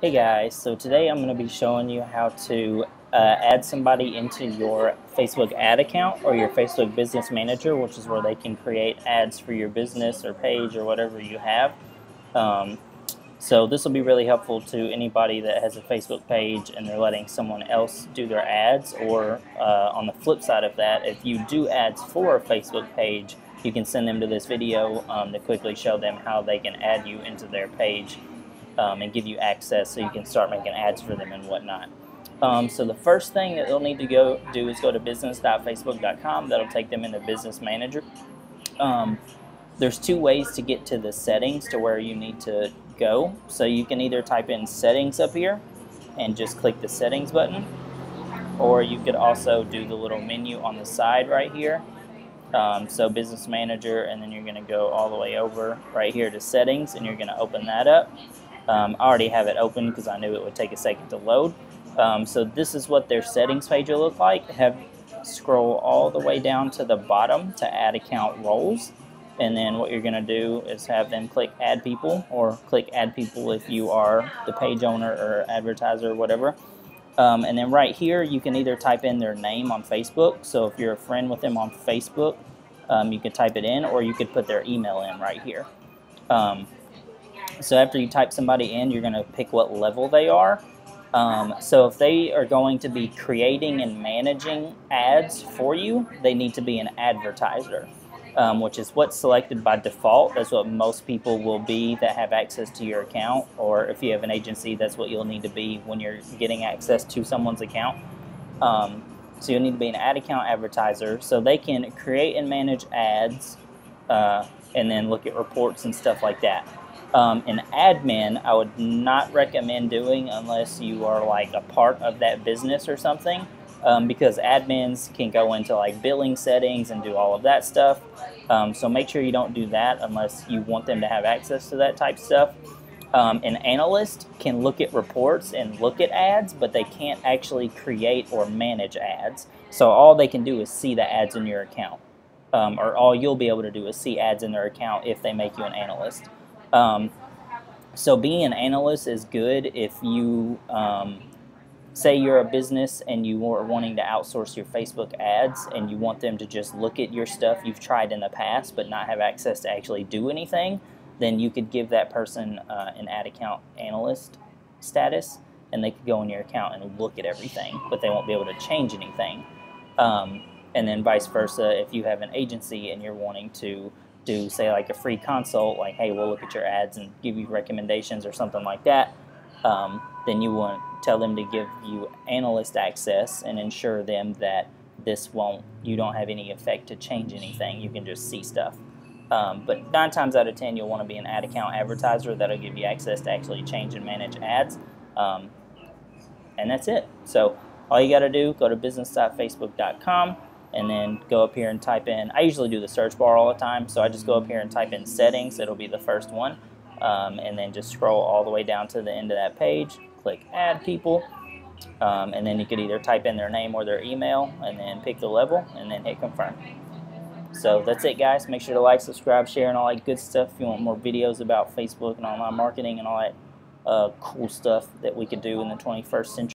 Hey guys, so today I'm going to be showing you how to add somebody into your Facebook ad account or your Facebook Business Manager, which is where they can create ads for your business or page or whatever you have. So this will be really helpful to anybody that has a Facebook page and they're letting someone else do their ads, or on the flip side of that, if you do ads for a Facebook page, you can send them to this video to quickly show them how they can add you into their page and give you access so you can start making ads for them and whatnot. So the first thing that they'll need to go do is go to business.facebook.com. That'll take them into Business Manager. There's two ways to get to the settings to where you need to go. So you can either type in settings up here and just click the settings button, or you could also do the little menu on the side right here. So Business Manager, and then you're going to go all the way over right here to settings, and you're going to open that up. I already have it open because I knew it would take a second to load. So this is what their settings page will look like. Scroll all the way down to the bottom to add account roles, and then what you're going to do is have them click add people, or click add people if you are the page owner or advertiser or whatever. And then right here you can either type in their name on Facebook, so if you're a friend with them on Facebook, you could type it in, or you could put their email in right here. So after you type somebody in, you're going to pick what level they are. So if they are going to be creating and managing ads for you, they need to be an advertiser, which is what's selected by default. That's what most people will be that have access to your account, or if you have an agency, that's what you'll need to be when you're getting access to someone's account. So you'll need to be an ad account advertiser, so they can create and manage ads and then look at reports and stuff like that. An admin, I would not recommend doing unless you are like a part of that business or something, because admins can go into like billing settings and do all of that stuff. So make sure you don't do that unless you want them to have access to that type of stuff. An analyst can look at reports and look at ads, but they can't actually create or manage ads. So all they can do is see the ads in your account, or all you'll be able to do is see ads in their account if they make you an analyst. So being an analyst is good if you say you're a business and you are wanting to outsource your Facebook ads and you want them to just look at your stuff you've tried in the past but not have access to actually do anything. Then you could give that person an ad account analyst status, and they could go in your account and look at everything, but they won't be able to change anything. And then vice versa, if you have an agency and you're wanting to do, say, like a free consult, like, hey, we'll look at your ads and give you recommendations or something like that, then you want to tell them to give you analyst access and ensure them that you don't have any effect to change anything. You can just see stuff. But 9 times out of 10, you'll want to be an ad account advertiser. That'll give you access to actually change and manage ads. And that's it. So all you got to do, go to business.facebook.com, and then go up here and type in, I usually do the search bar all the time, so I just go up here and type in settings. It'll be the first one. And then just scroll all the way down to the end of that page, click add people, and then you could either type in their name or their email, and then pick the level, and then hit confirm. So that's it, guys. Make sure to like, subscribe, share, and all that good stuff. If you want more videos about Facebook and online marketing and all that cool stuff that we could do in the 21st century.